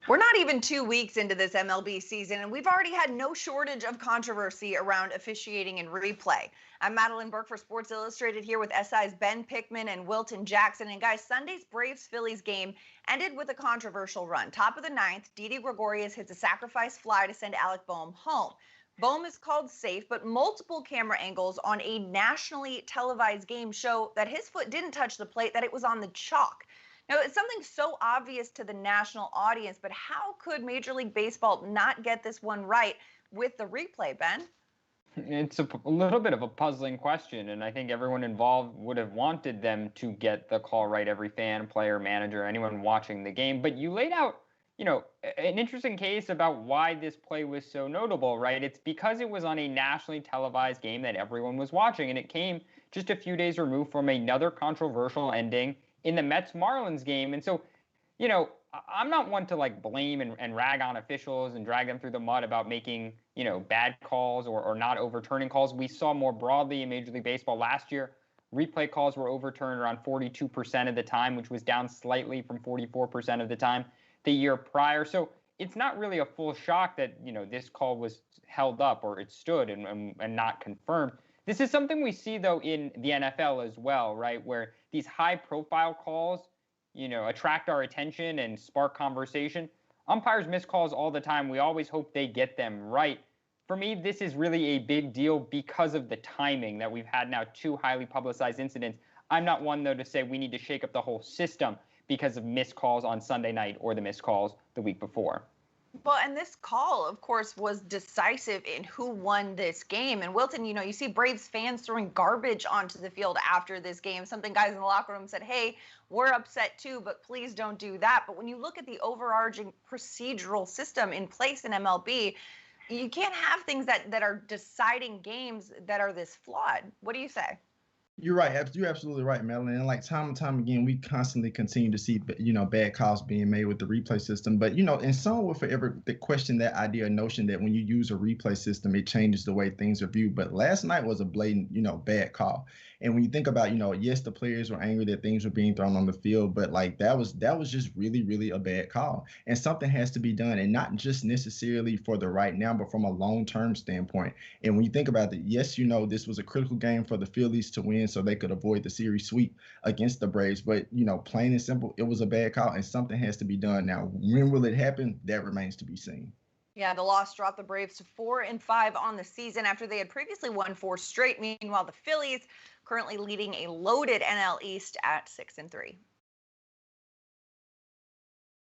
We're not even 2 weeks into this MLB season, and we've already had no shortage of controversy around officiating and replay. I'm Madeline Burke for Sports Illustrated here with SI's Ben Pickman and Wilton Jackson. And guys, Sunday's Braves-Phillies game ended with a controversial run. Top of the ninth, Didi Gregorius hits a sacrifice fly to send Alec Boehm home. Boehm is called safe, but multiple camera angles on a nationally televised game show that his foot didn't touch the plate, that it was on the chalk. Now, it's something so obvious to the national audience, but how could Major League Baseball not get this one right with the replay, Ben? It's a little bit of a puzzling question, and I think everyone involved would have wanted them to get the call right, every fan, player, manager, anyone watching the game. But you laid out, an interesting case about why this play was so notable, right? It's because it was on a nationally televised game that everyone was watching, and it came just a few days removed from another controversial ending in the Mets-Marlins game. And so, I'm not one to blame and rag on officials and drag them through the mud about making, bad calls or not overturning calls. We saw more broadly in Major League Baseball last year, replay calls were overturned around 42% of the time, which was down slightly from 44% of the time the year prior. So it's not really a full shock that, this call was held up or it stood and not confirmed. This is something we see, though, in the NFL as well, right, where these high-profile calls, attract our attention and spark conversation. Umpires miss calls all the time. We always hope they get them right. For me, this is really a big deal because of the timing that we've had now two highly publicized incidents. I'm not one, though, to say we need to shake up the whole system because of missed calls on Sunday night or the missed calls the week before. Well, and this call, of course, was decisive in who won this game. And Wilton, you see Braves fans throwing garbage onto the field after this game. Something guys in the locker room said, hey, we're upset too, but please don't do that. But when you look at the overarching procedural system in place in MLB, you can't have things that are deciding games that are this flawed. What do you say? You're right. You're absolutely right, Madeline. And time and time again, we constantly continue to see, bad calls being made with the replay system. But, and some will forever question that idea or notion that when you use a replay system, it changes the way things are viewed. But last night was a blatant, bad call. And when you think about, yes, the players were angry that things were being thrown on the field, but that was just really, really a bad call. And something has to be done, and not just necessarily for the right now, but from a long-term standpoint. And when you think about it, yes, this was a critical game for the Phillies to win, so they could avoid the series sweep against the Braves. But, plain and simple, it was a bad call and something has to be done. Now, when will it happen? That remains to be seen. Yeah, the loss dropped the Braves to 4-5 on the season after they had previously won 4 straight. Meanwhile, the Phillies currently leading a loaded NL East at 6-3.